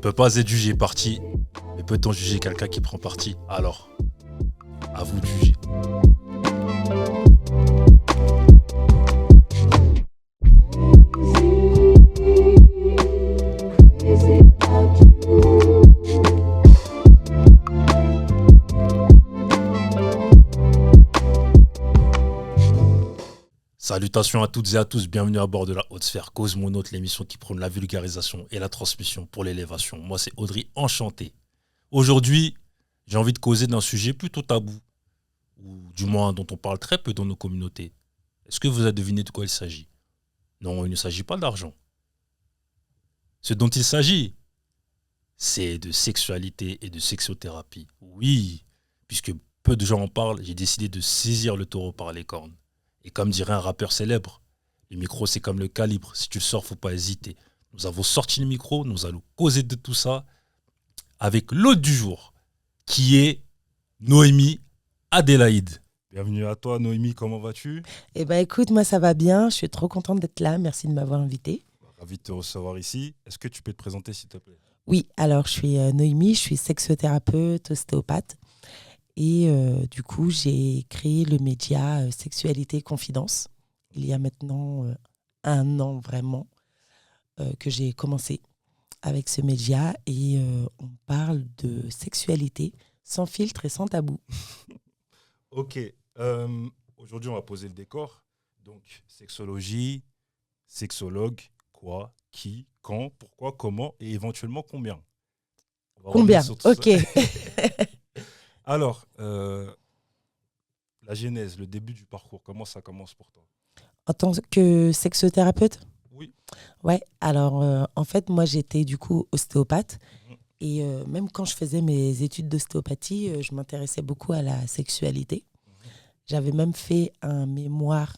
peut pas être jugé parti, mais peut-on juger quelqu'un qui prend parti? Alors, à vous de juger. Salutations à toutes et à tous, bienvenue à bord de la Haute Sphère, Cause Monote, l'émission qui prône la vulgarisation et la transmission pour l'élévation. Moi c'est Audrey, enchanté. Aujourd'hui, j'ai envie de causer d'un sujet plutôt tabou, ou du moins dont on parle très peu dans nos communautés. Est-ce que vous avez deviné de quoi il s'agit? Non, il ne s'agit pas d'argent. Ce dont il s'agit, c'est de sexualité et de sexothérapie. Oui, puisque peu de gens en parlent, j'ai décidé de saisir le taureau par les cornes. Et comme dirait un rappeur célèbre, le micro c'est comme le calibre, si tu le sors, faut pas hésiter. Nous avons sorti le micro, nous allons causer de tout ça avec l'hôte du jour, qui est Noémie Adélaïde. Bienvenue à toi Noémie, comment vas-tu? Eh ben écoute, moi ça va bien, je suis trop contente d'être là, merci de m'avoir invitée. Ravi de te recevoir ici. Est-ce que tu peux te présenter s'il te plaît? Oui, alors je suis Noémie, je suis sexothérapeute, ostéopathe et du coup j'ai créé le média Sexualité et Confidence il y a maintenant 1 an vraiment que j'ai commencé avec ce média et on parle de sexualité sans filtre et sans tabou. Ok, aujourd'hui on va poser le décor. Donc sexologie, sexologue, quoi, qui, quand, pourquoi, comment et éventuellement combien. On va revenir Combien? sur tout Ok. ça. Alors, la genèse, le début du parcours, comment ça commence pour toi? En tant que sexothérapeute? Oui. Ouais, alors en fait moi j'étais du coup ostéopathe. Mhm. Et même quand je faisais mes études d'ostéopathie, je m'intéressais beaucoup à la sexualité. Mhm. J'avais même fait un mémoire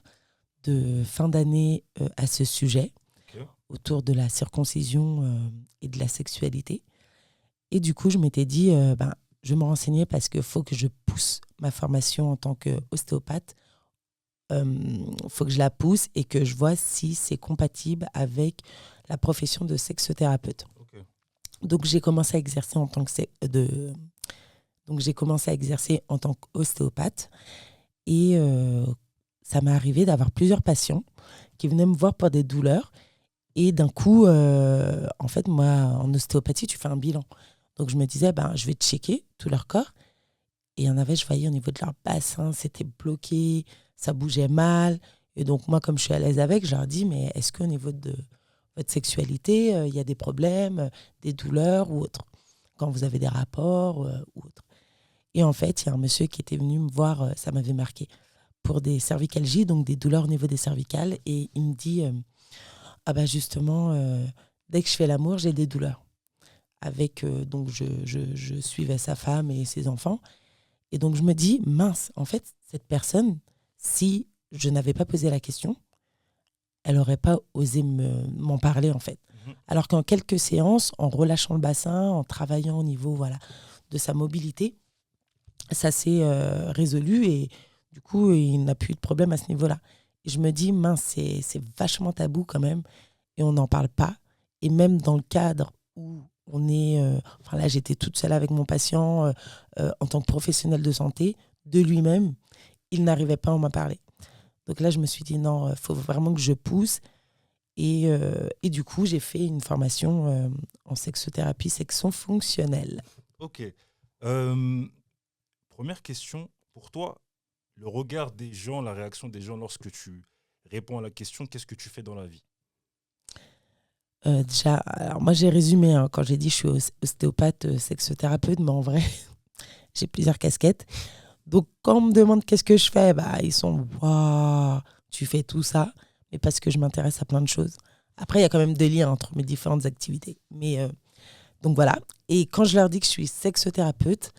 de fin d'année à ce sujet, Ok. autour de la circoncision et de la sexualité. Et du coup, je m'étais dit, je vais me renseigner parce qu'il faut que je pousse ma formation en tant qu'ostéopathe. Il faut que je la pousse et que je vois si c'est compatible avec la profession de sexothérapeute. Ok. Donc j'ai commencé à exercer en tant que donc j'ai commencé à exercer en tant qu'ostéopathe et ça m'est arrivé d'avoir plusieurs patients qui venaient me voir pour des douleurs et d'un coup en fait moi en ostéopathie tu fais un bilan. Donc je me disais je vais checker tout leur corps et il y en avait, je voyais au niveau de leur bassin, c'était bloqué, ça bougeait mal et donc moi comme je suis à l'aise avec, je leur dis mais est-ce qu'au niveau de votre sexualité, il y a des problèmes, des douleurs ou autre, quand vous avez des rapports ou autre. Et en fait, il y a un monsieur qui était venu me voir, ça m'avait marqué, pour des cervicalgies, donc des douleurs au niveau des cervicales. Et il me dit, justement, dès que je fais l'amour, j'ai des douleurs. Donc je suivais sa femme et ses enfants. Et donc je me dis, mince, en fait, cette personne, si je n'avais pas posé la question, elle n'aurait pas osé m'en parler en fait. Mhm. Alors qu'en quelques séances, en relâchant le bassin, en travaillant au niveau de sa mobilité, ça s'est résolu et du coup, il n'a plus eu de problème à ce niveau-là. Et je me dis, mince, c'est vachement tabou quand même et on n'en parle pas. Et même dans le cadre où on est... là, j'étais toute seule avec mon patient en tant que professionnel de santé, de lui-même, il n'arrivait pas à m'en parler. Donc là, je me suis dit, non, il faut vraiment que je pousse. Et du coup, j'ai fait une formation en sexothérapie, sexo fonctionnelle. Ok. Première question, pour toi, le regard des gens, la réaction des gens lorsque tu réponds à la question, qu'est-ce que tu fais dans la vie? Déjà, alors moi j'ai résumé quand j'ai dit je suis ostéopathe, sexothérapeute, mais en vrai, j'ai plusieurs casquettes. Donc quand on me demande qu'est-ce que je fais, ils sont waouh, tu fais tout ça, mais parce que je m'intéresse à plein de choses. Après, il y a quand même des liens entre mes différentes activités. Mais donc voilà. Et quand je leur dis que je suis sexothérapeute,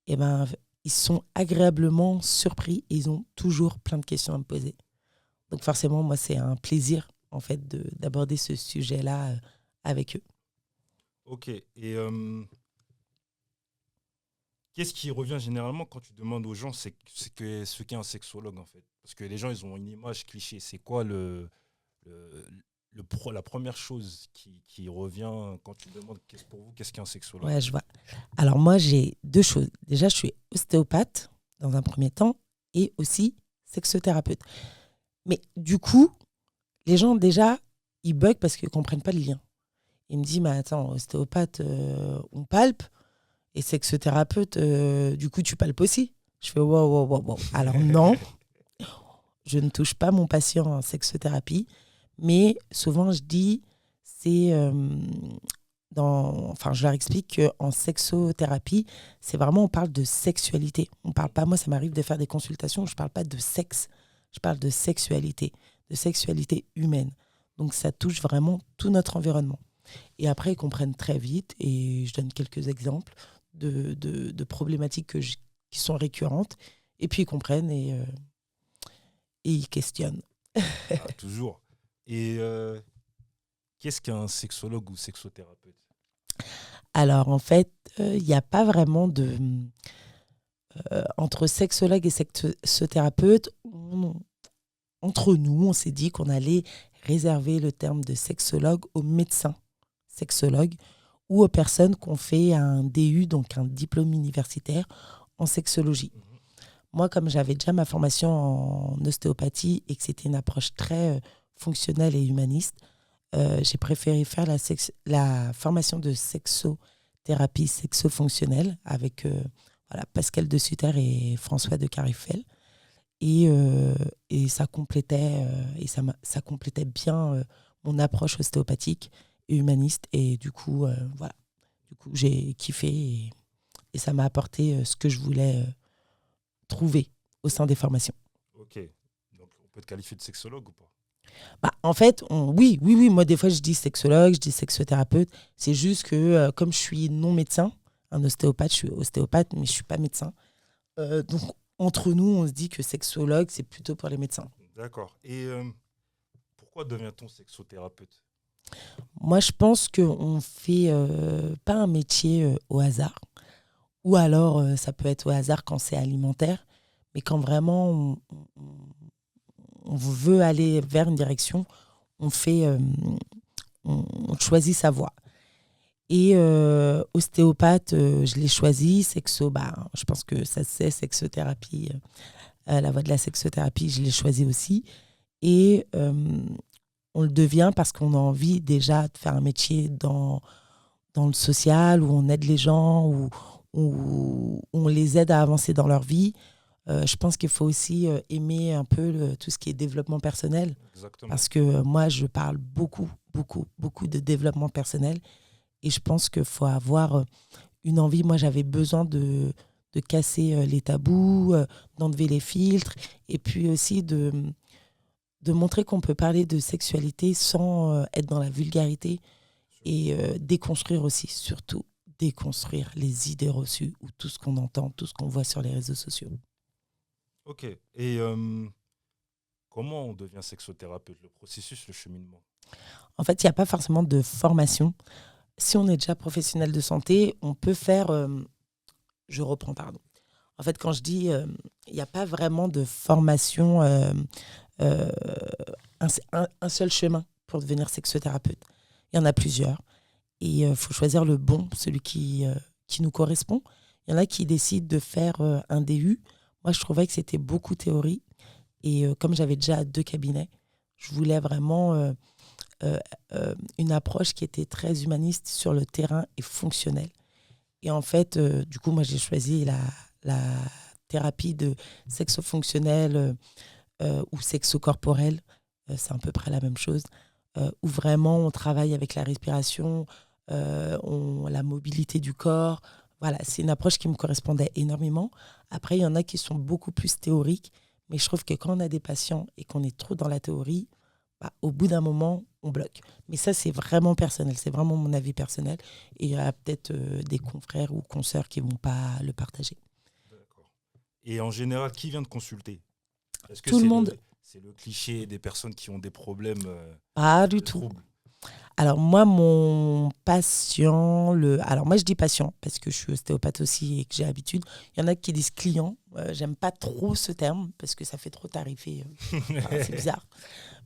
eh ben, ils sont agréablement surpris et ils ont toujours plein de questions à me poser. Donc forcément, moi, c'est un plaisir en fait d'aborder ce sujet-là avec eux. Ok. Et qu'est-ce qui revient généralement quand tu demandes aux gens ce qu'est un sexologue en fait? Parce que les gens, ils ont une image cliché. C'est quoi le- la première chose qui revient quand tu demandes pour vous, qu'est-ce qu'un sexologue? Ouais, je vois. Alors moi, j'ai deux choses. Déjà, je suis ostéopathe dans un premier temps et aussi sexothérapeute. Mais du coup, les gens déjà, ils bug parce qu'ils ne comprennent pas le lien. Ils me disent, mais attends, ostéopathe, on palpe et sexothérapeute, du coup, tu palpes aussi. Je fais, wow. Alors non, je ne touche pas mon patient en sexothérapie, mais souvent je dis, c'est je leur explique qu'en sexothérapie, c'est vraiment, on parle de sexualité. On parle pas, moi ça m'arrive de faire des consultations où je parle pas de sexe, je parle de sexualité humaine. Donc ça touche vraiment tout notre environnement. Et après, ils comprennent très vite, et je donne quelques exemples de problématiques qui sont récurrentes, et puis ils comprennent et ils questionnent. Ah, toujours. Et qu'est-ce qu'un sexologue ou sexothérapeute? Alors, en fait, il n'y a pas vraiment de... entre sexologue et sexothérapeute, entre nous, on s'est dit qu'on allait réserver le terme de sexologue aux médecins sexologues ou aux personnes qui ont fait un DU, donc un diplôme universitaire en sexologie. Moi, comme j'avais déjà ma formation en ostéopathie et que c'était une approche très fonctionnelle et humaniste, j'ai préféré faire la formation de sexothérapie sexofonctionnelle avec Pascal de Sutter et François de Carifel. Et ça complétait, ça complétait bien mon approche ostéopathique et humaniste. Et du coup, j'ai kiffé et ça m'a apporté ce que je voulais trouver au sein des formations. Ok. Donc, on peut te qualifier de sexologue ou pas? En fait, oui. Moi, des fois, je dis sexologue, je dis sexothérapeute. C'est juste que, comme je suis non médecin, un ostéopathe, je suis ostéopathe, mais je ne suis pas médecin. Donc, entre nous, on se dit que sexologue, c'est plutôt pour les médecins. D'accord. Et pourquoi devient-on sexothérapeute? Moi, je pense qu'on ne fait pas un métier au hasard. Ou alors, ça peut être au hasard quand c'est alimentaire. Mais quand vraiment on veut aller vers une direction, on choisit sa voie. Et ostéopathe, je l'ai choisi. Sexo, je pense que ça c'est sexothérapie. La voie de la sexothérapie, je l'ai choisi aussi. Et on le devient parce qu'on a envie déjà de faire un métier dans le social, où on aide les gens, où on les aide à avancer dans leur vie. Je pense qu'il faut aussi aimer un peu tout ce qui est développement personnel. Exactement. Parce que moi, je parle beaucoup de développement personnel. Et je pense qu'il faut avoir une envie. Moi, j'avais besoin de casser les tabous, d'enlever les filtres. Et puis aussi de montrer qu'on peut parler de sexualité sans être dans la vulgarité. Et déconstruire aussi, surtout déconstruire les idées reçues ou tout ce qu'on entend, tout ce qu'on voit sur les réseaux sociaux. Ok. Et comment on devient sexothérapeute? Le processus, le cheminement? En fait, il n'y a pas forcément de formation. Si on est déjà professionnel de santé, on peut faire... je reprends, pardon. En fait, quand je dis il n'y a pas vraiment de formation, un seul chemin pour devenir sexothérapeute. Il y en a plusieurs. Et il faut choisir le bon, celui qui nous correspond. Il y en a qui décident de faire un DU. Moi, je trouvais que c'était beaucoup théorie. Et comme j'avais déjà 2 cabinets, je voulais vraiment une approche qui était très humaniste sur le terrain et fonctionnelle. Et en fait, du coup, moi, j'ai choisi la thérapie de sexo-fonctionnelle ou sexo-corporelle. C'est à peu près la même chose. Où vraiment, on travaille avec la respiration, la mobilité du corps. Voilà, c'est une approche qui me correspondait énormément. Après, il y en a qui sont beaucoup plus théoriques. Mais je trouve que quand on a des patients et qu'on est trop dans la théorie, au bout d'un moment, on bloque. Mais ça, c'est vraiment personnel. C'est vraiment mon avis personnel. Et il y a peut-être des confrères ou consoeurs qui ne vont pas le partager. D'accord. Et en général, qui vient te consulter? Est-ce que tout le monde. C'est le cliché des personnes qui ont des problèmes Pas du tout. troubles? Alors moi, mon patient, alors moi je dis patient parce que je suis ostéopathe aussi et que j'ai l'habitude. Il y en a qui disent client. J'aime pas trop ce terme parce que ça fait trop tarifé. C'est bizarre.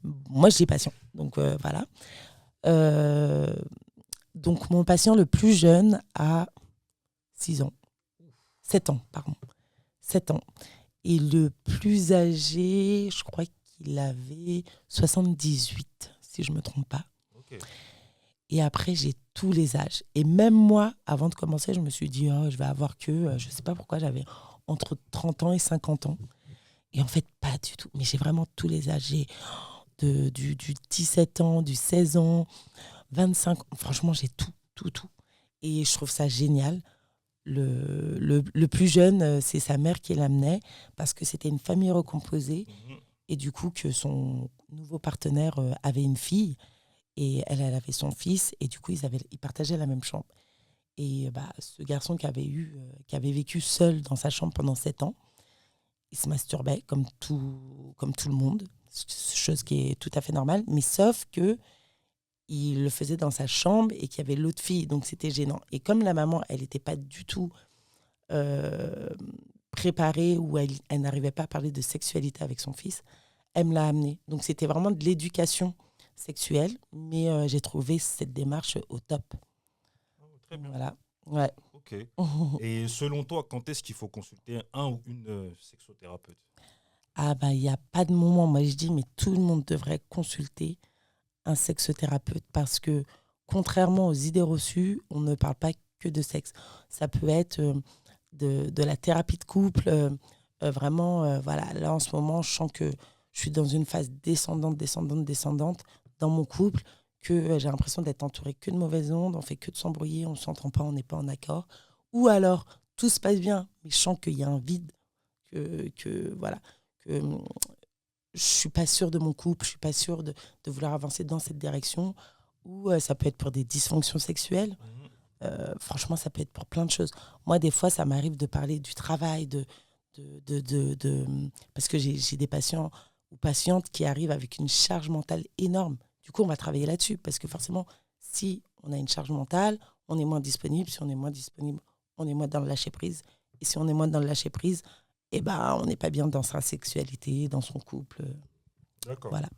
Moi, j'ai patient. Donc, voilà. Euh, donc, mon patient le plus jeune a 6 ans. 7 ans, pardon. 7 ans. Et le plus âgé, je crois qu'il avait 78, si je ne me trompe pas. Ok. Et après, j'ai tous les âges. Et même moi, avant de commencer, je me suis dit, oh, je vais avoir je ne sais pas pourquoi, j'avais entre 30 ans et 50 ans. Et en fait, pas du tout. Mais j'ai vraiment tous les âges. J'ai du 17 ans, du 16 ans, 25 ans. Franchement, j'ai tout, tout, tout. Et je trouve ça génial. Le plus jeune, c'est sa mère qui l'amenait parce que c'était une famille recomposée. Mhm. Et du coup, que son nouveau partenaire avait une fille. Et elle avait son fils. Et du coup, ils partageaient la même chambre. Et ce garçon qui avait vécu seul dans sa chambre pendant 7 ans, il se masturbait comme tout le monde, chose qui est tout à fait normale, mais sauf que il le faisait dans sa chambre et qu'il y avait l'autre fille, donc c'était gênant. Et comme la maman, elle n'était pas du tout euh, préparée ou elle n'arrivait pas à parler de sexualité avec son fils, elle me l'a amené. Donc c'était vraiment de l'éducation sexuelle, mais j'ai trouvé cette démarche au top. Oh, très bien. Voilà. Ouais. Ok. Et selon toi, quand est-ce qu'il faut consulter un ou une sexothérapeute? Ah il n'y a pas de moment. Moi, je dis, mais tout le monde devrait consulter un sexothérapeute parce que, contrairement aux idées reçues, on ne parle pas que de sexe. Ça peut être de la thérapie de couple. Vraiment, voilà, là, en ce moment, je sens que je suis dans une phase descendante dans mon couple, que j'ai l'impression d'être entourée que de mauvaises ondes, on fait que de s'embrouiller, on ne s'entend pas, on n'est pas en accord. Ou alors, tout se passe bien, mais je sens qu'il y a un vide, voilà, que je suis pas sûre de mon couple, je suis pas sûre de vouloir avancer dans cette direction. Ou ça peut être pour des dysfonctions sexuelles. Mhm. Franchement, ça peut être pour plein de choses. Moi, des fois, ça m'arrive de parler du travail, parce que j'ai des patients ou patientes qui arrivent avec une charge mentale énorme. Du coup, on va travailler là-dessus parce que forcément, si on a une charge mentale, on est moins disponible. Si on est moins disponible, on est moins dans le lâcher-prise. Et si on est moins dans le lâcher-prise, on n'est pas bien dans sa sexualité, dans son couple. D'accord. Voilà.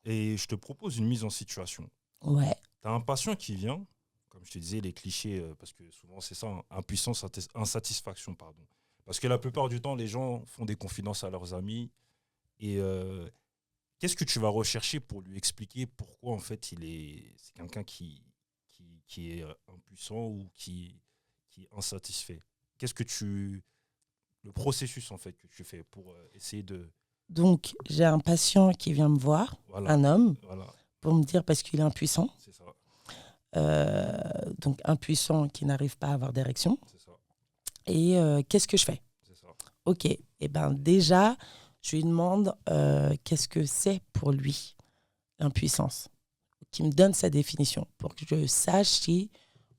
Et je te propose une mise en situation. Ouais. Tu as un patient qui vient, comme je te disais, les clichés, parce que souvent c'est ça, hein, impuissance, insatisfaction, pardon. Parce que la plupart du temps, les gens font des confidences à leurs amis. Et qu'est-ce que tu vas rechercher pour lui expliquer pourquoi, en fait, c'est quelqu'un qui est impuissant ou qui est insatisfait? Qu'est-ce que le processus, en fait, que tu fais pour essayer de... Donc, j'ai un patient qui vient me voir, Voilà, un homme, voilà, pour me dire parce qu'il est impuissant. c'est ça, Donc, impuissant qui n'arrive pas à avoir d'érection. c'est ça, Et qu'est-ce que je fais? c'est ça. Ok. Déjà, je lui demande qu'est-ce que c'est pour lui, l'impuissance. Qu'il me donne sa définition pour que je sache si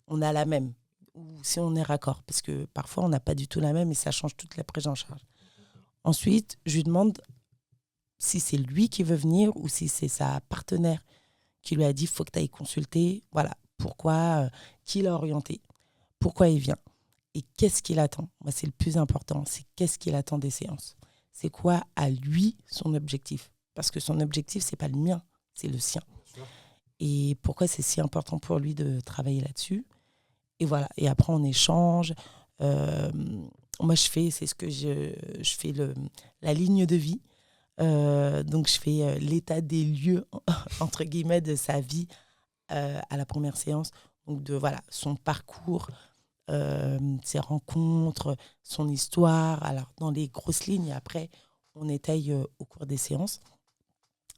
on a la même ou si on est raccord. Parce que parfois, on n'a pas du tout la même et ça change toute la prise en charge. Ensuite, je lui demande si c'est lui qui veut venir ou si c'est sa partenaire qui lui a dit, il faut que tu ailles consulter. Voilà, pourquoi, qui l'a orienté, pourquoi il vient et qu'est-ce qu'il attend. Moi, c'est le plus important, c'est qu'est-ce qu'il attend des séances. C'est quoi à lui son objectif? Parce que son objectif, c'est pas le mien, c'est le sien. Bien sûr. Et pourquoi c'est si important pour lui de travailler là-dessus. Et voilà, et après on échange. Euh, Moi, c'est ce que je fais la ligne de vie. Donc, je fais l'état des lieux, entre guillemets, de sa vie à la première séance. Donc, voilà, son parcours, ses rencontres, son histoire. Alors, dans les grosses lignes, et après, on étaye au cours des séances.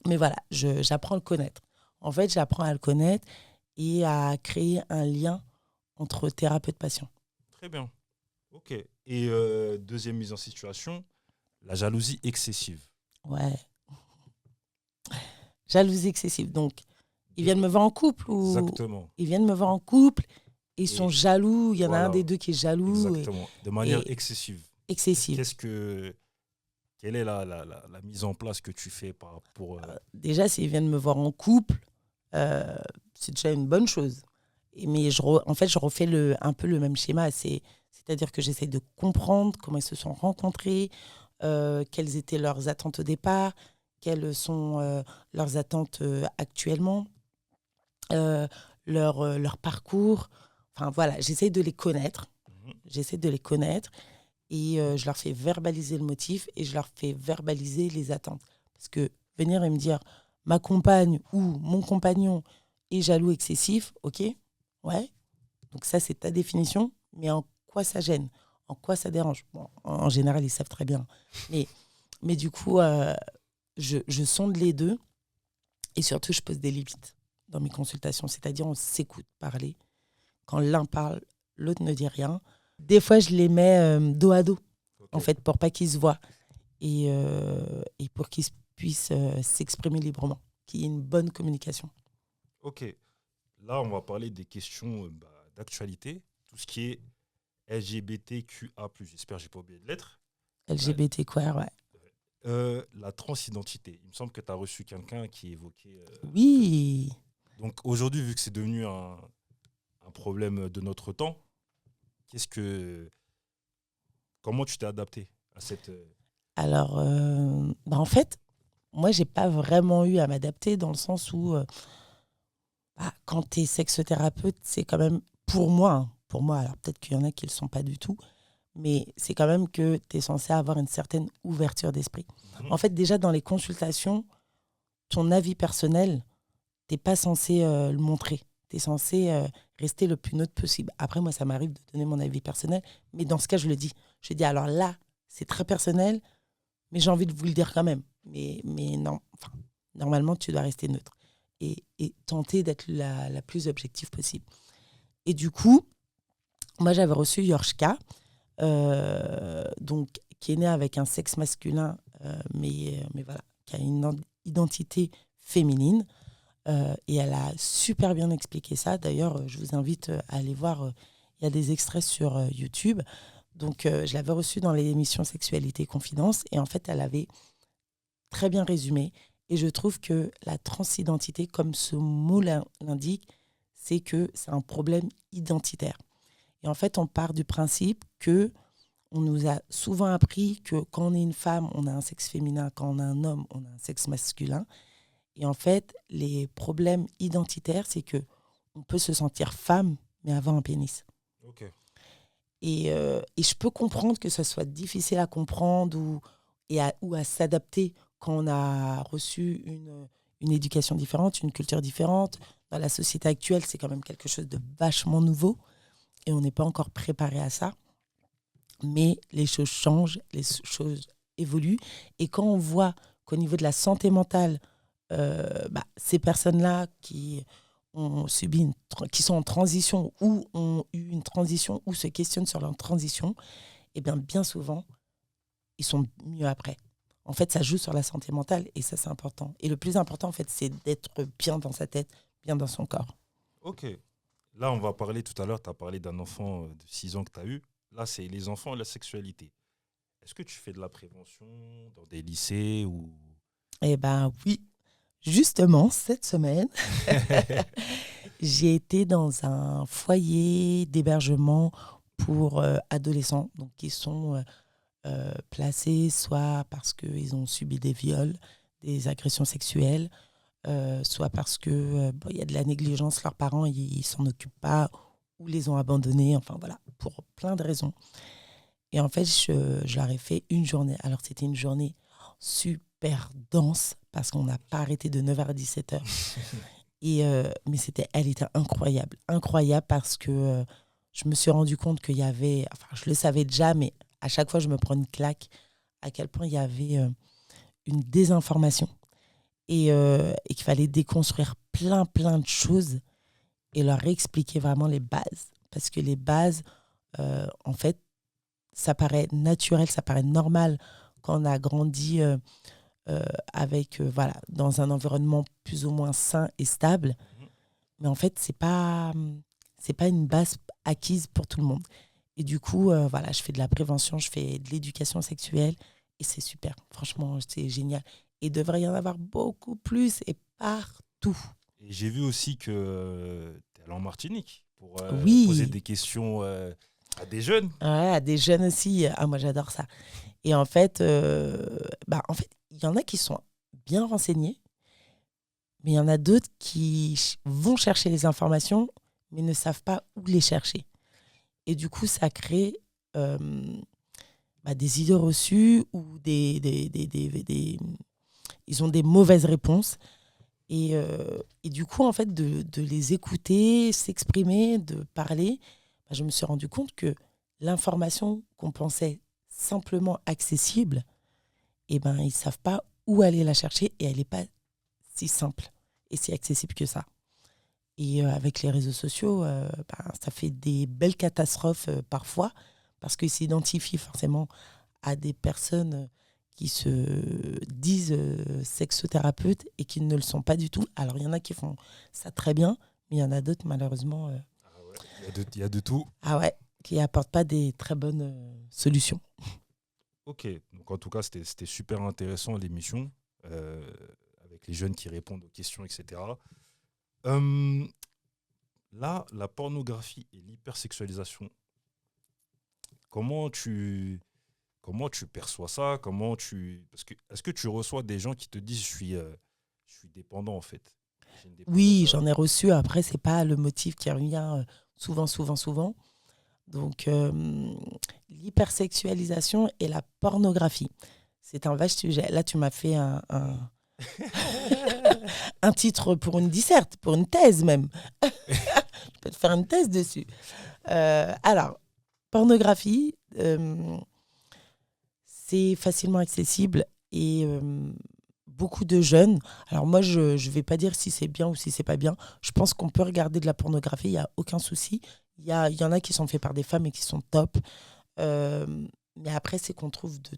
Mais voilà, j'apprends à le connaître. En fait, j'apprends à le connaître et à créer un lien entre thérapeute-patient. Très bien. Ok. Et deuxième mise en situation, la jalousie excessive. Ouais. Jalousie excessive. Donc, ils viennent me voir en couple ou Exactement. ils viennent me voir en couple et ils sont Et jaloux. Il y en a un voilà, des deux qui est jaloux exactement. De manière et excessive. excessive. Quelle est la mise en place que tu fais pour... Déjà, s'ils viennent me voir en couple, c'est déjà une bonne chose. Mais en fait, je refais un peu le même schéma. C'est-à-dire que j'essaie de comprendre comment ils se sont rencontrés, quelles étaient leurs attentes au départ, quelles sont leurs attentes actuellement, leur parcours. Enfin voilà, j'essaie de les connaître. J'essaie de les connaître et je leur fais verbaliser le motif et je leur fais verbaliser les attentes. Parce que venir et me dire ma compagne ou mon compagnon est jaloux excessif, ok, ouais. Donc ça, c'est ta définition, mais en quoi ça gêne? En quoi ça dérange? Bon, en général, ils savent très bien. Mais du coup, je sonde les deux et surtout, je pose des limites dans mes consultations. C'est-à-dire, on s'écoute parler. Quand l'un parle, l'autre ne dit rien. Des fois, je les mets dos à dos, en fait, pour pas qu'ils se voient et pour qu'ils puissent s'exprimer librement, qu'il y ait une bonne communication. Ok. Là, on va parler des questions d'actualité. Tout ce qui est LGBTQA+. J'espère que je n'ai pas oublié de lettres. LGBT queer, ouais. La transidentité. Il me semble que tu as reçu quelqu'un qui évoquait... Oui. Donc aujourd'hui, vu que c'est devenu un problème de notre temps, comment tu t'es adapté à cette... Alors, en fait, moi, j'ai pas vraiment eu à m'adapter dans le sens où quand tu es sexothérapeute, c'est quand même, pour moi, alors peut-être qu'il y en a qui ne le sont pas du tout, mais c'est quand même que tu es censé avoir une certaine ouverture d'esprit. En fait, déjà dans les consultations, ton avis personnel, tu n'es pas censé le montrer. Tu es censé rester le plus neutre possible. Après, moi, ça m'arrive de donner mon avis personnel, mais dans ce cas, je le dis. Je dis, alors là, c'est très personnel, mais j'ai envie de vous le dire quand même. Mais non, normalement, tu dois rester neutre et tenter d'être la plus objective possible. Et du coup, moi, j'avais reçu Yorshka, donc, qui est née avec un sexe masculin, mais voilà, qui a une identité féminine. Et elle a super bien expliqué ça. D'ailleurs, je vous invite à aller voir. Il y a des extraits sur YouTube. Donc, je l'avais reçue dans l'émission Sexualité Confidence. Et en fait, elle avait très bien résumé. Et je trouve que la transidentité, comme ce mot l'indique, c'est que c'est un problème identitaire. Et en fait, on part du principe que on nous a souvent appris que quand on est une femme, on a un sexe féminin. Quand on a un homme, on a un sexe masculin. Et en fait, les problèmes identitaires, c'est que on peut se sentir femme, mais avoir un pénis. Ok. Et je peux comprendre que ce soit difficile à comprendre ou à s'adapter quand on a reçu une éducation différente, une culture différente. Dans la société actuelle, c'est quand même quelque chose de vachement nouveau et on n'est pas encore préparé à ça. Mais les choses changent, les choses évoluent. Et quand on voit qu'au niveau de la santé mentale, ces personnes-là qui ont subi qui sont en transition ou ont eu une transition ou se questionnent sur leur transition, eh bien souvent, ils sont mieux après. En fait, ça joue sur la santé mentale et ça, c'est important. Et le plus important, en fait, c'est d'être bien dans sa tête, bien dans son corps. Ok. Là, on va parler tout à l'heure, tu as parlé d'un enfant de 6 ans que tu as eu. Là, c'est les enfants et la sexualité. Est-ce que tu fais de la prévention dans des lycées ou... Eh bien, oui. Justement, cette semaine, j'ai été dans un foyer d'hébergement pour adolescents donc, qui sont placés soit parce qu'ils ont subi des viols, des agressions sexuelles, soit parce qu'il y a de la négligence, leurs parents ils s'en occupent pas ou les ont abandonnés, enfin voilà, pour plein de raisons. Et en fait, je leur ai fait une journée. Alors, c'était une journée super dense parce qu'on n'a pas arrêté de 9h à 17h. Mais elle était incroyable. Incroyable parce que je me suis rendu compte qu'il y avait... Enfin, je le savais déjà, mais à chaque fois, je me prends une claque à quel point il y avait une désinformation et qu'il fallait déconstruire plein de choses et leur expliquer vraiment les bases. Parce que les bases, en fait, ça paraît naturel, ça paraît normal quand on a grandi dans un environnement plus ou moins sain et stable. Mais en fait, c'est pas une base acquise pour tout le monde. Et du coup, je fais de la prévention, je fais de l'éducation sexuelle et c'est super. Franchement, c'est génial. Et il devrait y en avoir beaucoup plus et partout. Et j'ai vu aussi que tu es allé en Martinique pour poser des questions à des jeunes. Ouais, à des jeunes aussi. Ah, moi, j'adore ça. Et en fait, il y en a qui sont bien renseignés, mais il y en a d'autres qui vont chercher les informations, mais ne savent pas où les chercher. Et du coup, ça crée des idées reçues ou ils ont des mauvaises réponses. Et du coup, en fait, de les écouter, s'exprimer, de parler, je me suis rendu compte que l'information qu'on pensait simplement accessible, ils ne savent pas où aller la chercher et elle n'est pas si simple et si accessible que ça. Et avec les réseaux sociaux, ça fait des belles catastrophes parfois parce qu'ils s'identifient forcément à des personnes qui se disent sexothérapeutes et qui ne le sont pas du tout. Alors, il y en a qui font ça très bien, mais il y en a d'autres, malheureusement. Ah ouais, il y a de tout. Ah ouais, qui n'apportent pas des très bonnes solutions. Ok, donc en tout cas, c'était super intéressant l'émission, avec les jeunes qui répondent aux questions, etc. Là, la pornographie et l'hypersexualisation, comment tu perçois ça? Parce que est-ce que tu reçois des gens qui te disent je suis dépendant en fait? J'ai une Oui, dépendance j'en ai reçu. Après, c'est pas le motif qui revient souvent. Donc, l'hypersexualisation et la pornographie, c'est un vaste sujet. Là, tu m'as fait un titre pour une disserte, pour une thèse même. Je peux te faire une thèse dessus. Alors, pornographie, c'est facilement accessible et beaucoup de jeunes. Alors moi, je ne vais pas dire si c'est bien ou si c'est pas bien. Je pense qu'on peut regarder de la pornographie, il n'y a aucun souci. Il y en a qui sont faits par des femmes et qui sont top. Mais après, c'est qu'on trouve de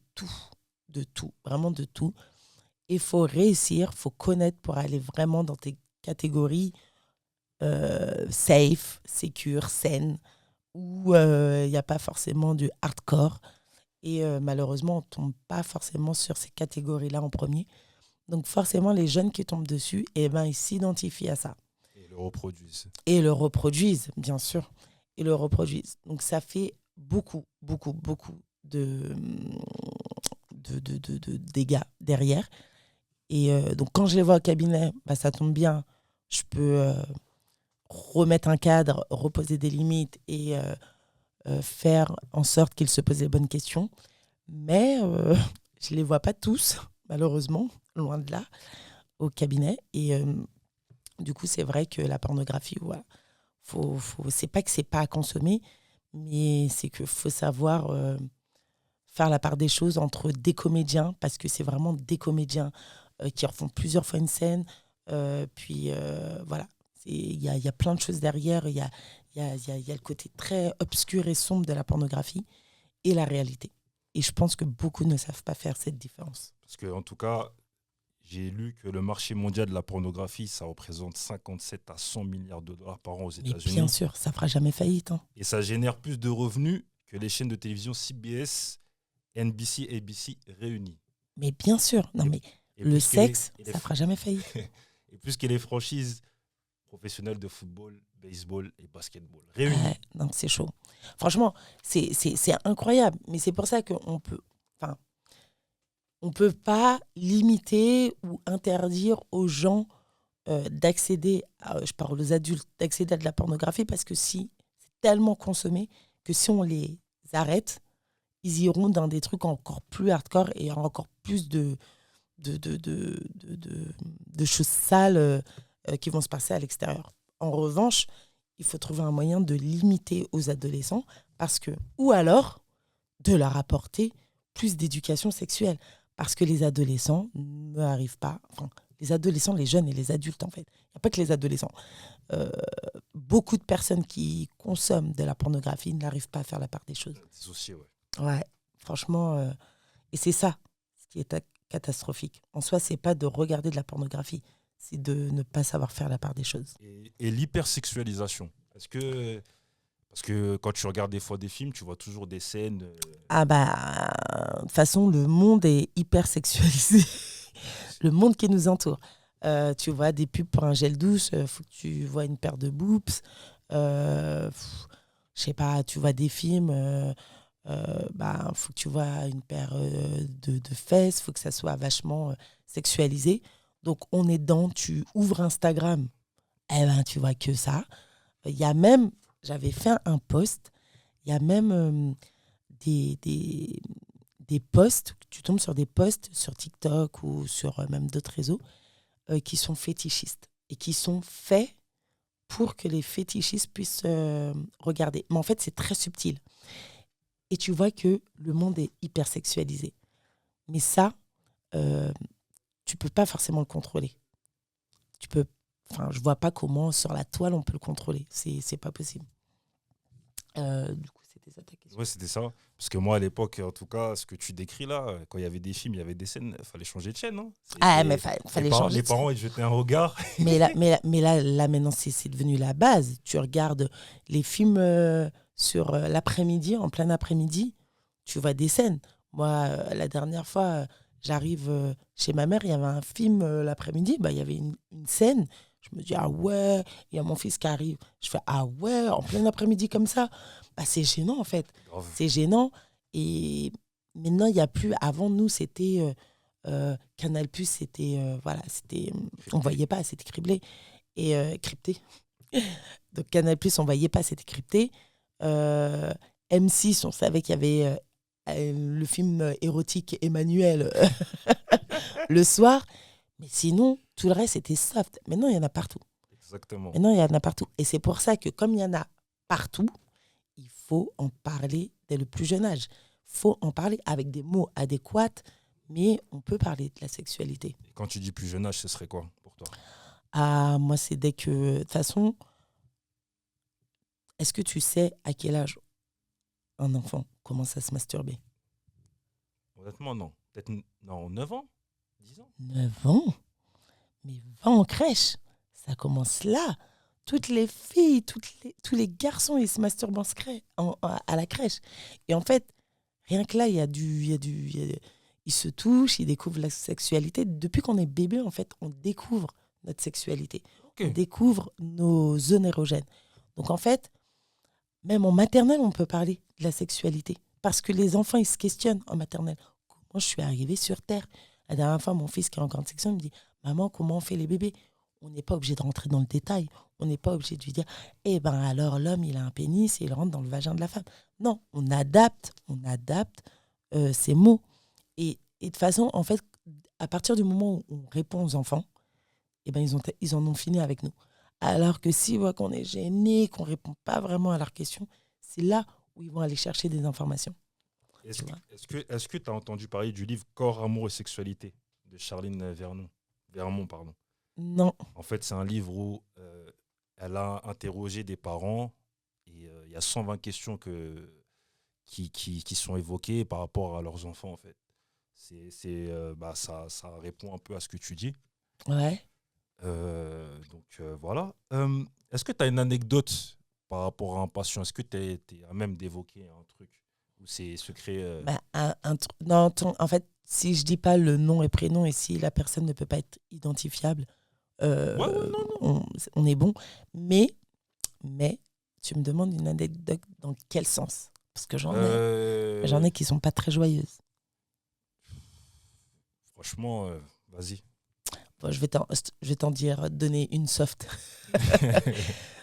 tout, vraiment de tout. Il faut réussir, il faut connaître pour aller vraiment dans tes catégories safe, secure, saine, où il n'y a pas forcément du hardcore. Et malheureusement, on ne tombe pas forcément sur ces catégories-là en premier. Donc forcément, les jeunes qui tombent dessus, ils s'identifient à ça. et le reproduisent. Et le reproduisent, bien sûr. Et le reproduisent. Donc ça fait beaucoup de dégâts derrière. Et donc quand je les vois au cabinet, ça tombe bien. Je peux remettre un cadre, reposer des limites et faire en sorte qu'ils se posent les bonnes questions. Mais je ne les vois pas tous, malheureusement, loin de là, au cabinet. Et du coup, c'est vrai que la pornographie, ouais, c'est pas que c'est pas à consommer, mais c'est qu'il faut savoir faire la part des choses entre des comédiens, parce que c'est vraiment des comédiens qui refont plusieurs fois une scène. Voilà, il y a plein de choses derrière. Il y a le côté très obscur et sombre de la pornographie et la réalité. Et je pense que beaucoup ne savent pas faire cette différence. Parce que en tout cas, j'ai lu que le marché mondial de la pornographie, ça représente 57 à 100 milliards de dollars par an aux Mais États-Unis. bien sûr, ça ne fera jamais faillite. Hein. Et ça génère plus de revenus que les chaînes de télévision CBS, NBC, ABC réunies. Mais bien sûr, non, mais le sexe, ça ne fera jamais faillite. Et plus que les franchises professionnelles de football, baseball et basketball réunies. Ouais, non, c'est chaud. Franchement, c'est incroyable. Mais c'est pour ça qu'on peut... On ne peut pas limiter ou interdire aux gens d'accéder, je parle aux adultes, d'accéder à de la pornographie parce que si c'est tellement consommé que si on les arrête, ils iront dans des trucs encore plus hardcore et encore plus de choses sales qui vont se passer à l'extérieur. En revanche, il faut trouver un moyen de limiter aux adolescents ou alors de leur apporter plus d'éducation sexuelle. Parce que les adolescents n'arrivent pas, les adolescents, les jeunes et les adultes en fait, il n'y a pas que les adolescents. Beaucoup de personnes qui consomment de la pornographie n'arrivent pas à faire la part des choses. Dissocié, ouais. Ouais, franchement, et c'est ça ce qui est catastrophique. En soi, c'est pas de regarder de la pornographie, c'est de ne pas savoir faire la part des choses. Et l'hypersexualisation, parce que quand tu regardes des fois des films, tu vois toujours des scènes. De toute façon, le monde est hyper sexualisé. Le monde qui nous entoure. Tu vois des pubs pour un gel douche, faut que tu vois une paire de boobs. Je sais pas, tu vois des films. faut que tu vois une paire de fesses, faut que ça soit vachement sexualisé. Donc, on est dedans, tu ouvres Instagram, eh ben, tu vois que ça. Il y a même, j'avais fait un post, il y a même des, des, des posts, tu tombes sur des posts sur TikTok ou sur même d'autres réseaux qui sont fétichistes et qui sont faits pour que les fétichistes puissent regarder. Mais en fait, c'est très subtil. Et tu vois que le monde est hyper sexualisé. Mais ça, tu peux pas forcément le contrôler. Je vois pas comment sur la toile on peut le contrôler. C'est pas possible. Du coup, c'était ça ta question. Ouais, c'était ça. Parce que moi, à l'époque, en tout cas, ce que tu décris là, quand il y avait des films, il y avait des scènes, il fallait changer de chaîne. Hein. Ah, mais fallait changer. Les parents, ils jetaient un regard. Mais là, maintenant, c'est devenu la base. Tu regardes les films sur l'après-midi, en plein après-midi, tu vois des scènes. Moi, la dernière fois, j'arrive chez ma mère, il y avait un film l'après-midi, il y avait une scène. Je me dis, ah ouais, il y a mon fils qui arrive. Je fais, ah ouais, en plein après-midi comme ça. C'est gênant, en fait. Grave. C'est gênant. Et maintenant, il n'y a plus. Avant, nous, c'était Canal+, c'était, on ne voyait pas, c'était criblé. Et crypté. Donc, Canal+, on ne voyait pas, c'était crypté. M6, on savait qu'il y avait le film érotique Emmanuel le soir. Mais sinon, tout le reste, c'était soft. Maintenant, il y en a partout. Exactement. Maintenant, il y en a partout. Et c'est pour ça que comme il y en a partout, il faut en parler dès le plus jeune âge. Il faut en parler avec des mots adéquats, mais on peut parler de la sexualité. Et quand tu dis plus jeune âge, ce serait quoi pour toi? Ah, moi, c'est dès que... De toute façon, est-ce que tu sais à quel âge un enfant commence à se masturber? Honnêtement, non. Peut-être 9 ans, 10 ans. 9 ans? Mais va en crèche. Ça commence là. Toutes les filles, tous les garçons, ils se masturbent à la crèche. Et en fait, rien que là, ils se touchent, ils découvrent la sexualité. Depuis qu'on est bébé, en fait, on découvre notre sexualité. Okay. On découvre nos zones érogènes. Donc, en fait, même en maternelle, on peut parler de la sexualité. Parce que les enfants, ils se questionnent en maternelle. Comment je suis arrivée sur Terre? La dernière fois, mon fils qui est en grande section, il me dit, maman, comment on fait les bébés? On n'est pas obligé de rentrer dans le détail. On n'est pas obligé de lui dire, alors l'homme, il a un pénis et il rentre dans le vagin de la femme. Non, on adapte ces mots. Et de toute façon, en fait, à partir du moment où on répond aux enfants, ils en ont fini avec nous. Alors que s'ils voient qu'on est gêné, qu'on ne répond pas vraiment à leurs questions, c'est là où ils vont aller chercher des informations. Est-ce que tu as entendu parler du livre Corps, amour et sexualité de Charline Vermont, pardon. Non. En fait, c'est un livre où elle a interrogé des parents et il y a 120 questions qui sont évoquées par rapport à leurs enfants, en fait. Ça répond un peu à ce que tu dis. Ouais. Voilà. Est-ce que tu as une anecdote par rapport à un patient? Est-ce que tu es à même d'évoquer un truc ou c'est secret Non, en fait, si je dis pas le nom et prénom et si la personne ne peut pas être identifiable, non. On est bon. Mais tu me demandes une anecdote dans quel sens? Parce que j'en ai qui sont pas très joyeuses. Franchement, vas-y. Bon, je vais donner une soft.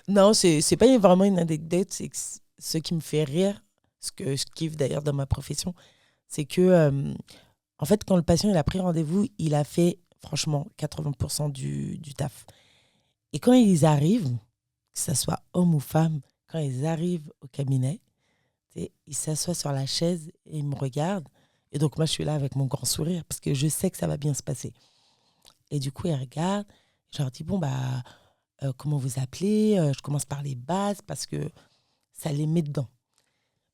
Non, c'est pas vraiment une anecdote. C'est que ce qui me fait rire, ce que je kiffe d'ailleurs dans ma profession, c'est que, en fait, quand le patient il a pris rendez-vous, il a fait, franchement, 80% du taf. Et quand ils arrivent, que ce soit homme ou femme, quand ils arrivent au cabinet, ils s'assoient sur la chaise et ils me regardent. Et donc, moi, je suis là avec mon grand sourire parce que je sais que ça va bien se passer. Et du coup, ils regardent. Je leur dis, comment vous appelez? Je commence par les bases parce que ça les met dedans.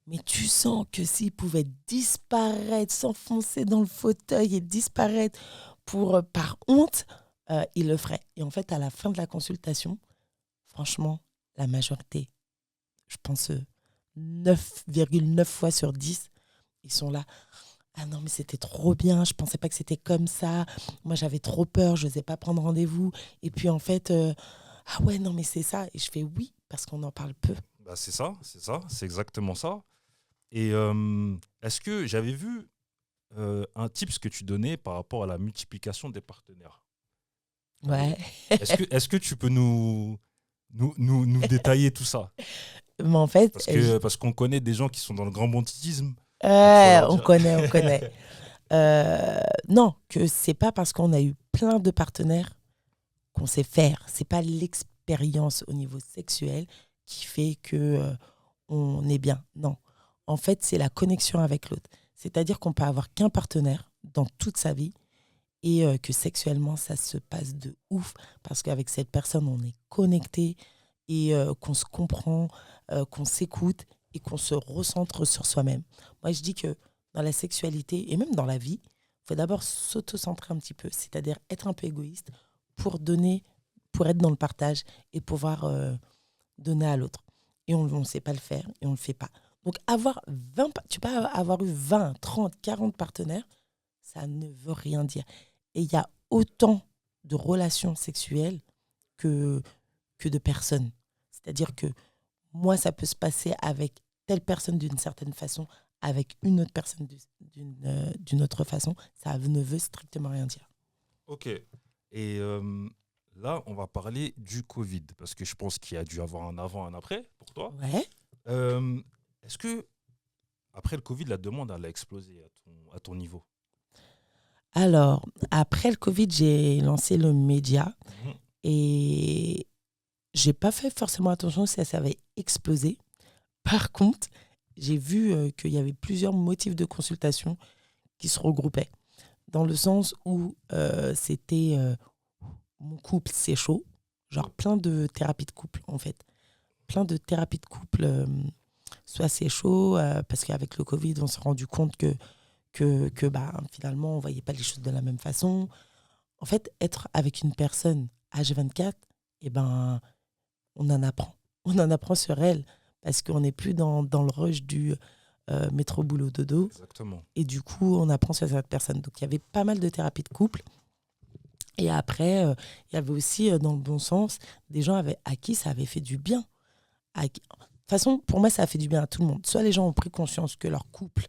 Mais tu sens que s'ils pouvaient disparaître, s'enfoncer dans le fauteuil et disparaître par honte, ils le feraient. Et en fait, à la fin de la consultation, franchement, la majorité, je pense 9,9 fois sur 10, ils sont là. Ah non, mais c'était trop bien, je pensais pas que c'était comme ça. Moi, j'avais trop peur, je n'osais pas prendre rendez-vous. Et puis, en fait, ah ouais, non, mais c'est ça. Et je fais oui, parce qu'on en parle peu. C'est ça, c'est exactement ça. Et est-ce que j'avais vu un tips que tu donnais par rapport à la multiplication des partenaires? Ouais. Est-ce que tu peux nous détailler tout ça? Mais en fait, Parce qu'on connaît des gens qui sont dans le grand banditisme. Donc faut leur on dire. connaît, on connaît. Non, que c'est pas parce qu'on a eu plein de partenaires qu'on sait faire. C'est pas l'expérience au niveau sexuel qui fait que on est bien. Non. En fait, c'est la connexion avec l'autre. C'est-à-dire qu'on peut avoir qu'un partenaire dans toute sa vie et que sexuellement, ça se passe de ouf parce qu'avec cette personne, on est connecté et qu'on se comprend, qu'on s'écoute et qu'on se recentre sur soi-même. Moi, je dis que dans la sexualité et même dans la vie, il faut d'abord s'auto-centrer un petit peu, c'est-à-dire être un peu égoïste pour donner, pour être dans le partage et pouvoir donner à l'autre. Et on ne sait pas le faire et on ne le fait pas. Donc, tu peux avoir eu 20, 30, 40 partenaires, ça ne veut rien dire. Et il y a autant de relations sexuelles que de personnes. C'est-à-dire que moi, ça peut se passer avec telle personne d'une certaine façon, avec une autre personne d'une autre façon. Ça ne veut strictement rien dire. Ok. Et là, on va parler du Covid, parce que je pense qu'il y a dû avoir un avant, un après pour toi. Ouais. Est-ce que, après le Covid, la demande elle a explosé à ton niveau? Alors, après le Covid, j'ai lancé le média Mhm. et j'ai pas fait forcément attention si ça avait explosé. Par contre, j'ai vu qu'il y avait plusieurs motifs de consultation qui se regroupaient. Dans le sens où c'était mon couple, c'est chaud. Genre plein de thérapies de couple, en fait. Plein de thérapies de couple, soit c'est chaud, parce qu'avec le Covid, on s'est rendu compte que finalement, on ne voyait pas les choses de la même façon. En fait, être avec une personne H24, eh ben, on en apprend. On en apprend sur elle, parce qu'on n'est plus dans le rush du métro boulot dodo. Exactement. Et du coup, on apprend sur cette personne. Donc, il y avait pas mal de thérapies de couple. Et après, il y avait aussi, dans le bon sens, des gens à qui ça avait fait du bien. De toute façon, pour moi, ça a fait du bien à tout le monde. Soit les gens ont pris conscience que leur couple,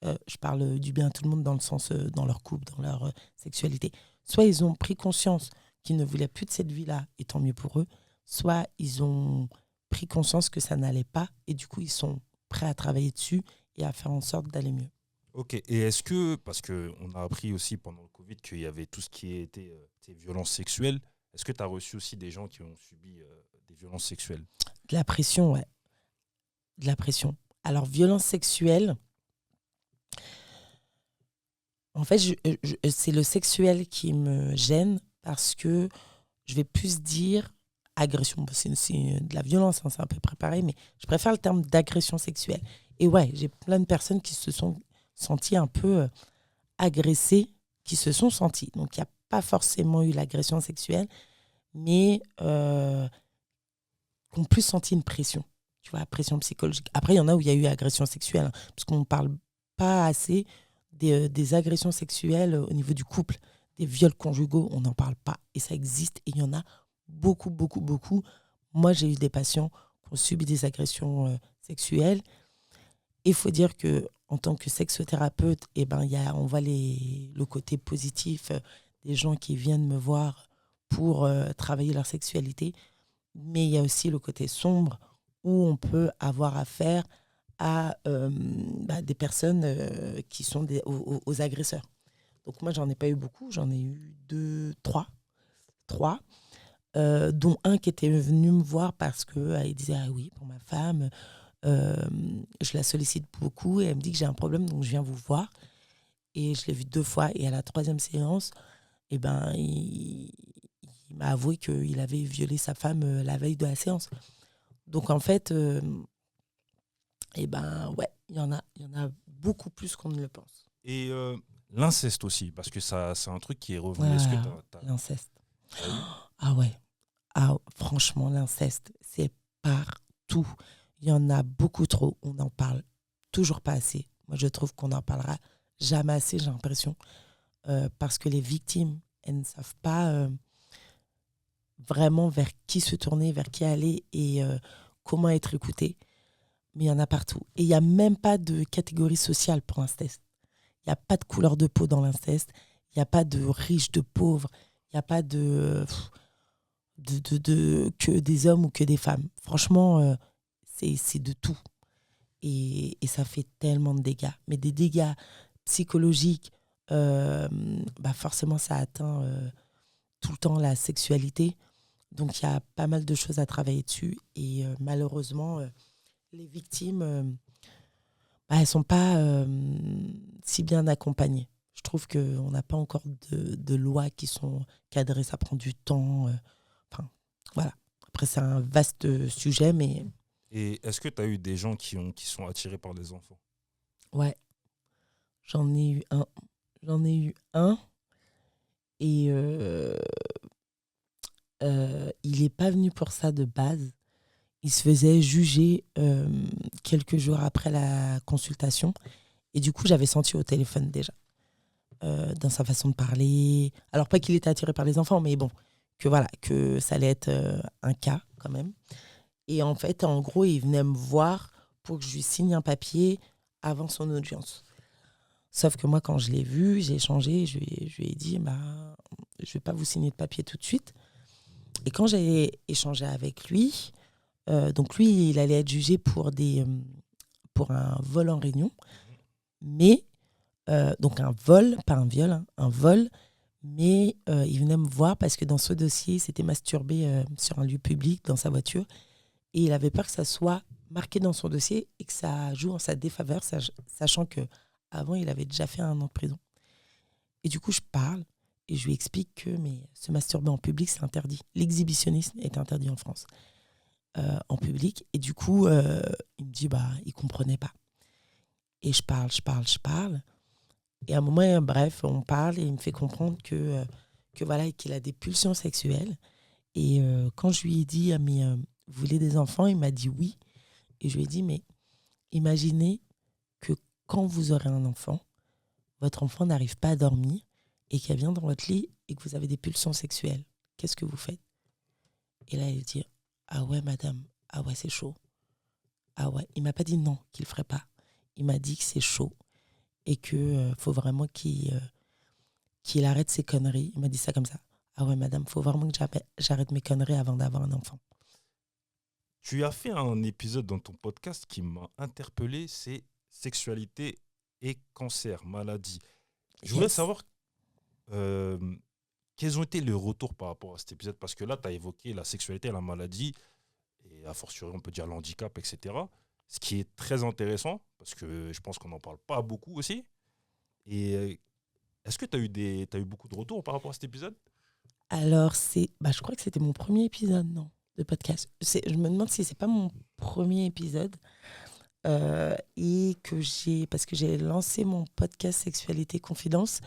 je parle du bien à tout le monde dans le sens, dans leur couple, dans leur sexualité, soit ils ont pris conscience qu'ils ne voulaient plus de cette vie-là, et tant mieux pour eux, soit ils ont pris conscience que ça n'allait pas, et du coup, ils sont prêts à travailler dessus et à faire en sorte d'aller mieux. Ok. Et est-ce que, parce qu'on a appris aussi pendant le Covid qu'il y avait tout ce qui était violences sexuelles, est-ce que tu as reçu aussi des gens qui ont subi des violences sexuelles? De la pression, ouais. De la pression. Alors, violence sexuelle, en fait, c'est le sexuel qui me gêne parce que je vais plus dire agression. Bon, c'est de la violence, hein, c'est un peu préparé, mais je préfère le terme d'agression sexuelle. Et ouais, j'ai plein de personnes qui se sont senties un peu agressées, qui se sont senties. Donc, il n'y a pas forcément eu l'agression sexuelle, mais qui ont plus senti une pression. Tu vois, pression psychologique. Après, il y en a où il y a eu agression sexuelle, hein, parce qu'on ne parle pas assez des agressions sexuelles au niveau du couple, des viols conjugaux, on n'en parle pas. Et ça existe, et il y en a beaucoup, beaucoup, beaucoup. Moi, j'ai eu des patients qui ont subi des agressions sexuelles. Il faut dire que en tant que sexothérapeute, eh ben, on voit le côté positif des gens qui viennent me voir pour travailler leur sexualité. Mais il y a aussi le côté sombre où on peut avoir affaire à des personnes qui sont aux agresseurs. Donc moi, j'en ai pas eu beaucoup, j'en ai eu trois, dont un qui était venu me voir parce qu'il disait « Ah oui, pour ma femme, je la sollicite beaucoup et elle me dit que j'ai un problème, donc je viens vous voir. » Et je l'ai vu 2 fois, et à la 3e séance, eh ben, il m'a avoué qu'il avait violé sa femme la veille de la séance. Donc en fait, eh ben, ouais, il y en a beaucoup plus qu'on ne le pense. Et l'inceste aussi, parce que ça, c'est un truc qui est revenu. Est-ce que L'inceste. t'as eu? Ah ouais. Ah, franchement, l'inceste, c'est partout. Il y en a beaucoup trop. On n'en parle toujours pas assez. Moi, je trouve qu'on n'en parlera jamais assez, j'ai l'impression. Parce que les victimes, elles ne savent pas vraiment vers qui se tourner, vers qui aller et comment être écoutées. mais il y en a partout. Et il n'y a même pas de catégorie sociale pour l'inceste. Il n'y a pas de couleur de peau dans l'inceste. Il n'y a pas de riche, de pauvre. Il n'y a pas que des hommes ou que des femmes. Franchement, c'est de tout. Et ça fait tellement de dégâts. Mais des dégâts psychologiques, forcément, ça atteint tout le temps la sexualité. Donc, il y a pas mal de choses à travailler dessus. Et malheureusement, les victimes, elles ne sont pas si bien accompagnées. Je trouve qu'on n'a pas encore de lois qui sont cadrées. Ça prend du temps. Voilà. Après, c'est un vaste sujet, mais... Et est-ce que tu as eu des gens qui sont attirés par les enfants? Ouais, j'en ai eu un. Et il n'est pas venu pour ça de base. Il se faisait juger quelques jours après la consultation. Et du coup, j'avais senti au téléphone déjà, dans sa façon de parler. Alors, pas qu'il était attiré par les enfants, mais bon, que ça allait être un cas quand même. Et en fait, en gros, il venait me voir pour que je lui signe un papier avant son audience. Sauf que moi, quand je l'ai vu, j'ai échangé, je lui ai dit, je ne vais pas vous signer de papier tout de suite. Et quand j'ai échangé avec lui, donc lui, il allait être jugé pour un vol en réunion, mais donc un vol, pas un viol, hein, un vol, mais il venait me voir parce que dans ce dossier, il s'était masturbé sur un lieu public, dans sa voiture, et il avait peur que ça soit marqué dans son dossier et que ça joue en sa défaveur, sachant qu'avant, il avait déjà fait 1 an de prison. Et du coup, je parle et je lui explique que se masturber en public, c'est interdit. L'exhibitionnisme est interdit en France, en public. Et du coup, il me dit, il ne comprenait pas. Et je parle. Et à un moment, bref, on parle et il me fait comprendre qu'il a des pulsions sexuelles. Et quand je lui ai dit, vous voulez des enfants? Il m'a dit oui. Et je lui ai dit, mais imaginez que quand vous aurez un enfant, votre enfant n'arrive pas à dormir et qu'elle vient dans votre lit et que vous avez des pulsions sexuelles. Qu'est-ce que vous faites? Et là, il dit, ah ouais, madame, ah ouais, c'est chaud. Ah ouais, il m'a pas dit non, qu'il le ferait pas. Il m'a dit que c'est chaud et que faut vraiment qu'il arrête ses conneries. Il m'a dit ça comme ça. Ah ouais, madame, faut vraiment que j'arrête mes conneries avant d'avoir un enfant. Tu as fait un épisode dans ton podcast qui m'a interpellé, c'est sexualité et cancer, maladie. Je voulais savoir quels ont été les retours par rapport à cet épisode, parce que là, tu as évoqué la sexualité et la maladie, et a fortiori, on peut dire l'handicap, etc. Ce qui est très intéressant, parce que je pense qu'on n'en parle pas beaucoup aussi. Et est-ce que tu as eu beaucoup de retours par rapport à cet épisode? Alors, je crois que c'était mon premier épisode, non, de podcast. Je me demande si c'est pas mon premier épisode. Et parce que j'ai lancé mon podcast Sexualité Confidence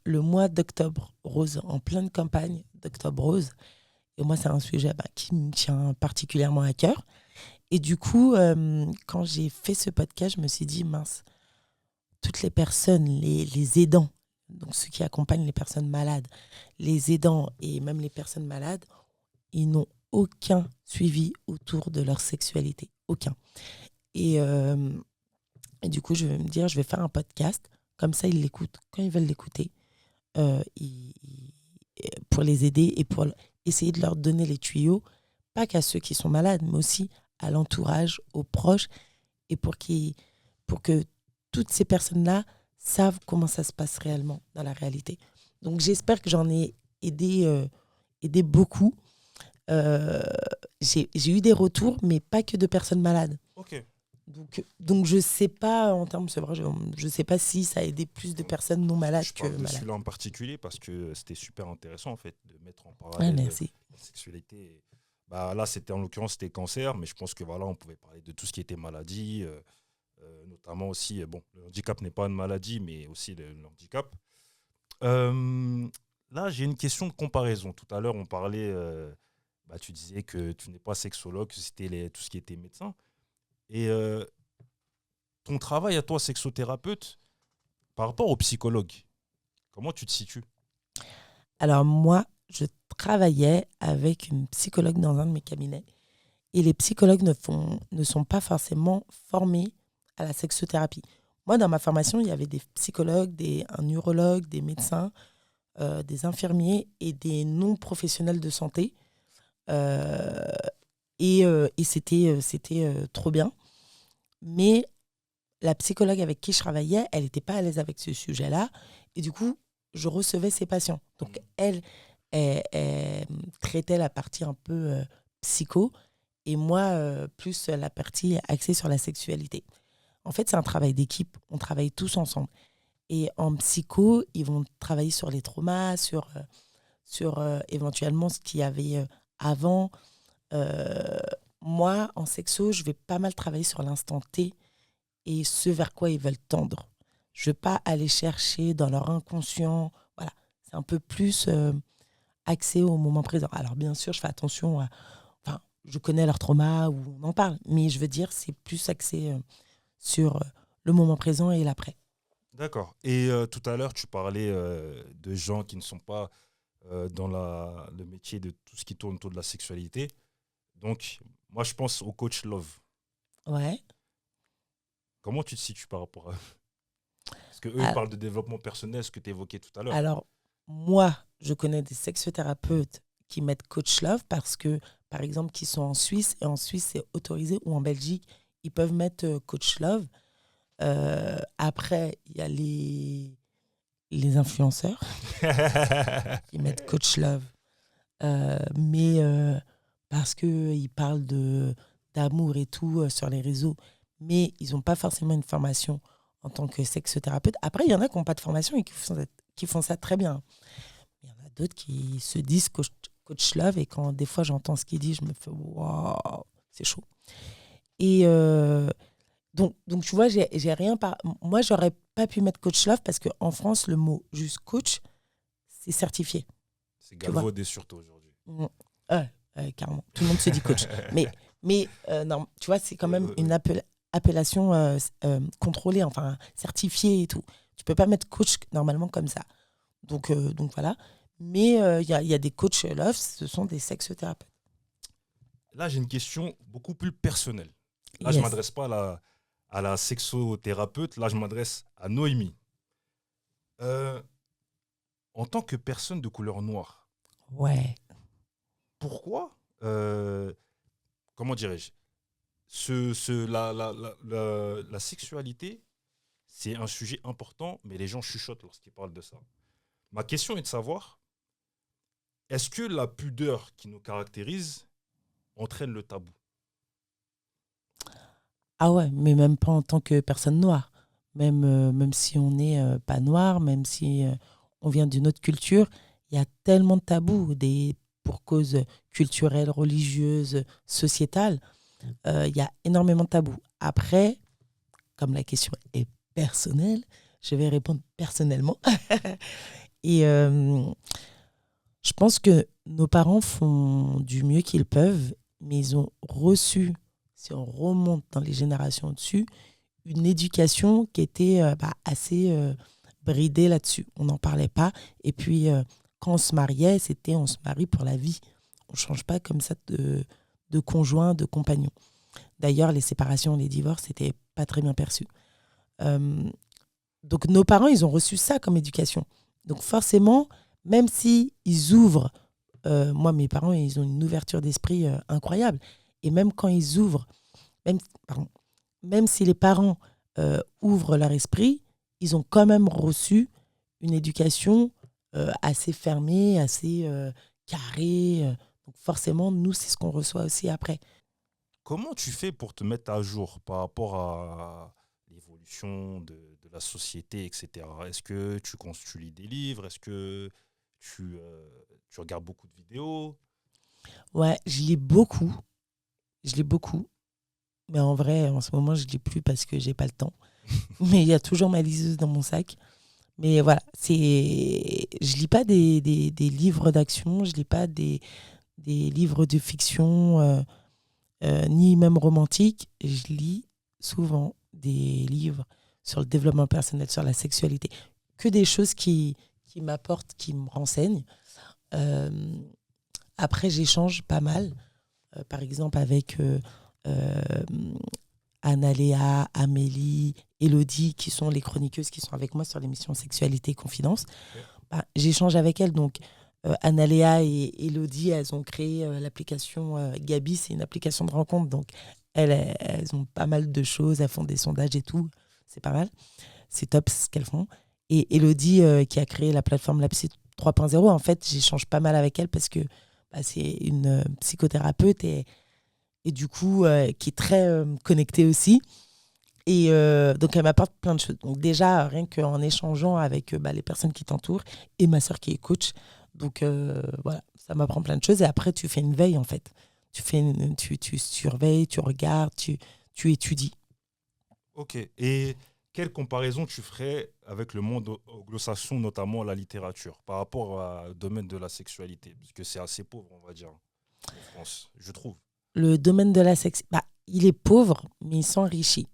le mois d'octobre rose, en pleine campagne d'octobre rose. Et moi, c'est un sujet qui me tient particulièrement à cœur. Et du coup, quand j'ai fait ce podcast, je me suis dit, mince, toutes les personnes, les aidants, donc ceux qui accompagnent les personnes malades, les aidants et même les personnes malades, ils n'ont aucun suivi autour de leur sexualité. Aucun. Et du coup, je vais me dire, je vais faire un podcast. Comme ça, ils l'écoutent quand ils veulent l'écouter. Pour les aider et pour essayer de leur donner les tuyaux, pas qu'à ceux qui sont malades, mais aussi à l'entourage, aux proches, et pour que toutes ces personnes-là savent comment ça se passe réellement dans la réalité. Donc j'espère que j'en ai aidé beaucoup. J'ai eu des retours, mais pas que de personnes malades. Ok. Donc je sais pas, en termes, c'est vrai, je sais pas si ça a aidé plus de personnes non malades je que parle de malades. celui-là en particulier parce que c'était super intéressant en fait de mettre en parallèle Merci. la sexualité. Là, c'était en l'occurrence c'était cancer, mais je pense que on pouvait parler de tout ce qui était maladie, notamment aussi le handicap n'est pas une maladie, mais aussi le handicap. Là, j'ai une question de comparaison. Tout à l'heure, on parlait, tu disais que tu n'es pas sexologue, que c'était tout ce qui était médecin. Et ton travail à toi, sexothérapeute, par rapport au psychologue, comment tu te situes? Alors moi, je travaillais avec une psychologue dans un de mes cabinets Et les psychologues ne sont pas forcément formés à la sexothérapie. Moi, dans ma formation, il y avait des psychologues, un neurologue, des médecins, des infirmiers et des non-professionnels de santé. Euh, et c'était trop bien. Mais la psychologue avec qui je travaillais, elle n'était pas à l'aise avec ce sujet-là. Et du coup, je recevais ses patients. Donc, elle traitait la partie un peu psycho et moi, plus la partie axée sur la sexualité. En fait, c'est un travail d'équipe. On travaille tous ensemble. Et en psycho, ils vont travailler sur les traumas, sur éventuellement ce qu'il y avait avant. Euh, Moi, en sexo, je vais pas mal travailler sur l'instant T et ce vers quoi ils veulent tendre. Je ne vais pas aller chercher dans leur inconscient. Voilà, c'est un peu plus axé au moment présent. Alors, bien sûr, je fais attention à... Enfin, je connais leur trauma ou on en parle, mais je veux dire, c'est plus axé sur le moment présent et l'après. D'accord. Et tout à l'heure, tu parlais de gens qui ne sont pas dans le métier de tout ce qui tourne autour de la sexualité. Donc, moi, je pense au coach Love. Ouais. Comment tu te situes par rapport à eux? Parce qu'eux, ils Ah, parlent de développement personnel, ce que tu évoquais tout à l'heure. alors, moi, je connais des sexothérapeutes qui mettent coach love parce que, par exemple, qui sont en Suisse, et en Suisse, c'est autorisé, ou en Belgique, ils peuvent mettre coach love. Après, il y a les influenceurs qui mettent coach love. Mais parce qu'ils parlent d'amour et tout sur les réseaux, mais ils n'ont pas forcément une formation en tant que sexothérapeute. Après, il y en a qui n'ont pas de formation et qui font ça très bien. Il y en a d'autres qui se disent coach love et quand des fois j'entends ce qu'il dit, je me fais waouh, c'est chaud. Et donc, tu vois, j'ai rien par. Moi, j'aurais pas pu mettre coach love parce qu'en France, le mot juste coach, c'est certifié. C'est Tu vois. galvaudé surtout aujourd'hui. Mm. Carrément. Tout le monde se dit coach. Mais non, tu vois, c'est quand même une appellation contrôlée, enfin certifiée et tout. Tu peux pas mettre coach normalement comme ça. Donc voilà. Mais il y a des coachs love, ce sont des sexothérapeutes. Là, j'ai une question beaucoup plus personnelle. Là, je ne Yes. m'adresse pas à la sexothérapeute. Là, je m'adresse à Noémie. Euh, En tant que personne de couleur noire, Ouais. pourquoi, comment dirais-je, la sexualité, c'est un sujet important, mais les gens chuchotent lorsqu'ils parlent de ça. Ma question est de savoir, est-ce que la pudeur qui nous caractérise entraîne le tabou? Ah ouais, mais même pas en tant que personne noire. Même si on n'est pas noir, même si on vient d'une autre culture, il y a tellement de tabous pour causes culturelles, religieuses, sociétales. Il y a énormément de tabous. Après, comme la question est personnelle, je vais répondre personnellement. Et je pense que nos parents font du mieux qu'ils peuvent, mais ils ont reçu, si on remonte dans les générations au-dessus, une éducation qui était assez bridée là-dessus. On n'en parlait pas. Et puis, quand on se mariait, on se marie pour la vie. On ne change pas comme ça de conjoint, de compagnon. D'ailleurs, les séparations, les divorces, c'était pas très bien perçu. Euh, donc, nos parents, ils ont reçu ça comme éducation. Donc, forcément, même si ils ouvrent, moi, mes parents, ils ont une ouverture d'esprit incroyable. Et même quand ils ouvrent, même, pardon, même si les parents ouvrent leur esprit, ils ont quand même reçu une éducation assez fermée, assez carrée. Donc forcément, nous, c'est ce qu'on reçoit aussi après. Comment tu fais pour te mettre à jour par rapport à l'évolution de la société, etc. Est-ce que tu lis des livres? Est-ce que tu regardes beaucoup de vidéos? Ouais, je lis beaucoup. Je lis beaucoup. Mais en vrai, en ce moment, je lis plus parce que j'ai pas le temps. Mais il y a toujours ma liseuse dans mon sac. Mais voilà, je lis pas des livres d'action, je lis pas des livres de fiction, ni même romantiques. Je lis souvent des livres sur le développement personnel, sur la sexualité. Que des choses qui m'apportent, qui me renseignent. Euh, Après, j'échange pas mal. par exemple avec euh, Analéa, Amélie, Elodie, qui sont les chroniqueuses qui sont avec moi sur l'émission Sexualité et Confidence. Ok. Bah, j'échange avec elles. Donc, Analéa et Elodie, elles ont créé l'application Gabi, c'est une application de rencontre. Donc, elles ont pas mal de choses, elles font des sondages et tout. C'est pas mal. C'est top ce qu'elles font. Et Elodie, qui a créé la plateforme Lapsy 3.0, en fait, j'échange pas mal avec elle parce que c'est une psychothérapeute et du coup, qui est très connectée aussi. Et donc, elle m'apporte plein de choses. Donc, déjà, rien qu'en échangeant avec les personnes qui t'entourent et ma sœur qui est coach. Donc, voilà, ça m'apprend plein de choses. Et après, tu fais une veille, en fait. Tu surveilles, tu regardes, tu étudies. Ok. Et quelle comparaison tu ferais avec le monde anglo-saxon, notamment la littérature, par rapport au domaine de la sexualité? Parce que c'est assez pauvre, on va dire, en France, je trouve. Le domaine de la sexe, il est pauvre, mais il s'enrichit.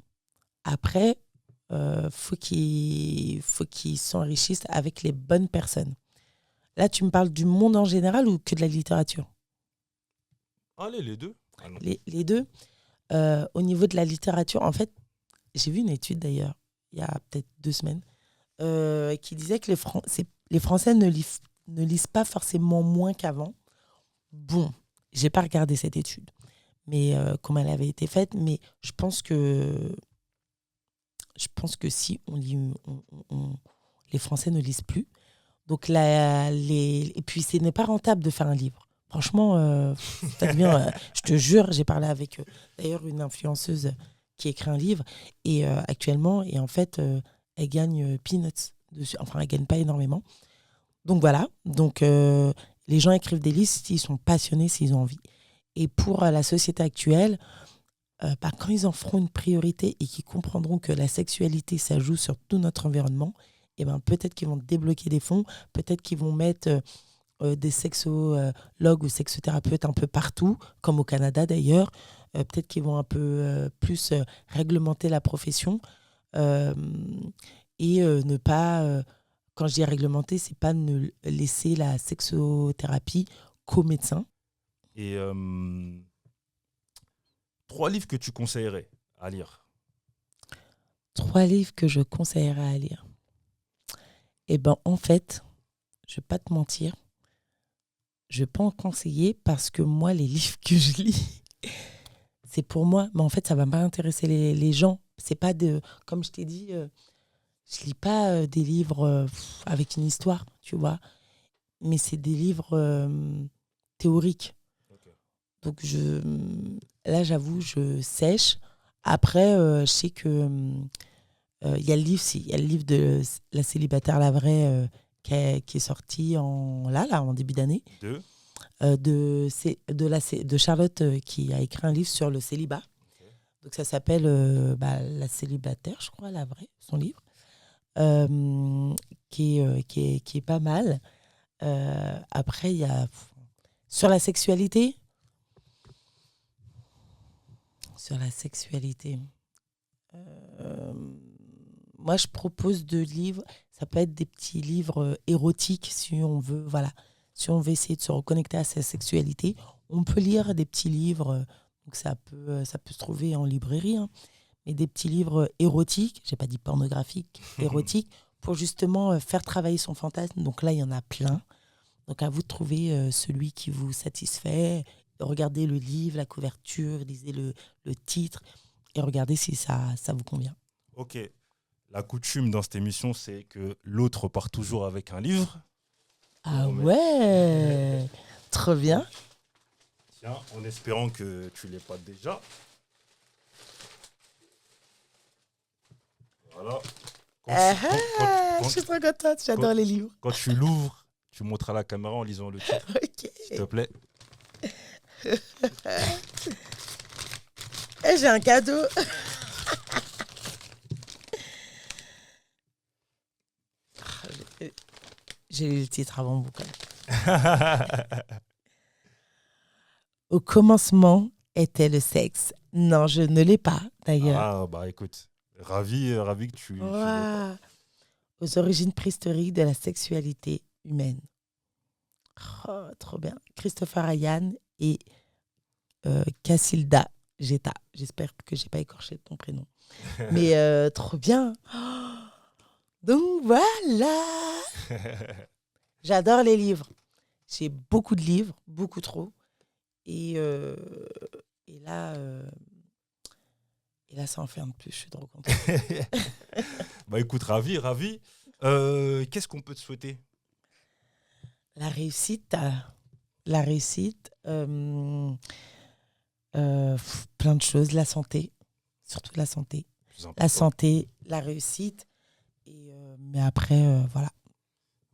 Après, faut qu'il s'enrichisse avec les bonnes personnes. Là, tu me parles du monde en général ou que de la littérature? Allez, les deux. Ah non. Les deux. Au niveau de la littérature, en fait, j'ai vu une étude d'ailleurs, il y a peut-être 2 semaines, qui disait que les Français ne lisent pas forcément moins qu'avant. Bon, j'ai pas regardé cette étude, mais comment elle avait été faite, mais je pense que si on lit, les Français ne lisent plus. Donc et puis ce n'est pas rentable de faire un livre. Franchement, ça devient, je te jure, j'ai parlé avec d'ailleurs une influenceuse qui écrit un livre et actuellement, et en fait, elle gagne peanuts dessus. Enfin, elle gagne pas énormément. Donc voilà. Donc les gens écrivent des livres s'ils sont passionnés, s'ils ont envie. Et pour la société actuelle, quand ils en feront une priorité et qu'ils comprendront que la sexualité, ça joue sur tout notre environnement, et ben, peut-être qu'ils vont débloquer des fonds, peut-être qu'ils vont mettre des sexologues ou sexothérapeutes un peu partout, comme au Canada d'ailleurs. Peut-être qu'ils vont un peu plus réglementer la profession euh, et ne pas, quand je dis réglementer, c'est pas ne laisser la sexothérapie qu'aux médecins. Et 3 livres que tu conseillerais à lire? 3 livres que je conseillerais à lire. Eh ben, en fait, je vais pas te mentir, je vais pas en conseiller parce que moi, les livres que je lis, c'est pour moi. Mais en fait, ça va pas intéresser les gens. C'est pas comme je t'ai dit, je lis pas des livres avec une histoire, tu vois. Mais c'est des livres théoriques. Ok. Donc là, j'avoue, je sèche. Après, je sais que il y a le livre, il y a le livre de La célibataire la vraie qui est sorti en début d'année. Deux. De Charlotte qui a écrit un livre sur le célibat. Ok. Donc ça s'appelle La célibataire, je crois, la vraie, son livre, qui est pas mal. Après, il y a sur la sexualité. Sur la sexualité. Euh, Moi, je propose 2 livres. Ça peut être des petits livres érotiques si on veut, voilà. Si on veut essayer de se reconnecter à sa sexualité, on peut lire des petits livres. Donc ça peut se trouver en librairie, hein, mais des petits livres érotiques. J'ai pas dit pornographiques, érotiques, pour justement faire travailler son fantasme. Donc là, il y en a plein. Donc à vous de trouver celui qui vous satisfait. Regardez le livre, la couverture, lisez le titre et regardez si ça vous convient. Ok. La coutume dans cette émission, c'est que l'autre part toujours avec un livre. On Ah remet. ouais, trop Donc, bien. tiens, en espérant que tu l'aies pas déjà. Voilà. Quand Ah tu, ah, je suis trop contente, j'adore les livres. quand tu l'ouvres, tu montres à la caméra en lisant le titre, s'il te Ok. plaît. Et j'ai un cadeau. J'ai lu le titre avant vous quand même. Au commencement était le sexe. Non, je ne l'ai pas d'ailleurs. Ah, bah écoute, ravi que tu l'aies pas. Ouah. Aux origines préhistoriques de la sexualité humaine. Oh, trop bien. Christopher Ryan et Cassilda Geta. J'espère que j'ai pas écorché ton prénom. Mais trop bien. Donc voilà. J'adore les livres. J'ai beaucoup de livres, beaucoup trop. Et là, ça en fait un de plus. Je suis trop contente. Bah écoute, ravi. Qu'est-ce qu'on peut te souhaiter? La réussite. Plein de choses. La santé. Surtout la santé. La santé, la réussite. Mais après, voilà.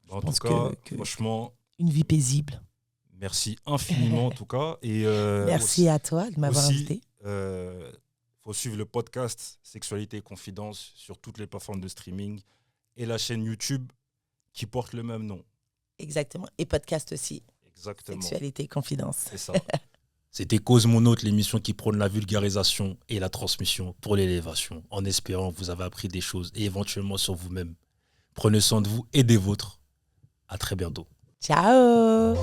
En tout cas, franchement... Une vie paisible. Merci infiniment en tout cas. Et merci aussi, à toi de m'avoir invité. Faut suivre le podcast Sexualité et Confidence sur toutes les plateformes de streaming et la chaîne YouTube qui porte le même nom. Exactement. Et podcast aussi. Exactement. Sexualité et Confidence. C'est ça. C'était Cause Mon Hôte, l'émission qui prône la vulgarisation et la transmission pour l'élévation, en espérant que vous avez appris des choses et éventuellement sur vous-même. Prenez soin de vous et des vôtres. À très bientôt. Ciao.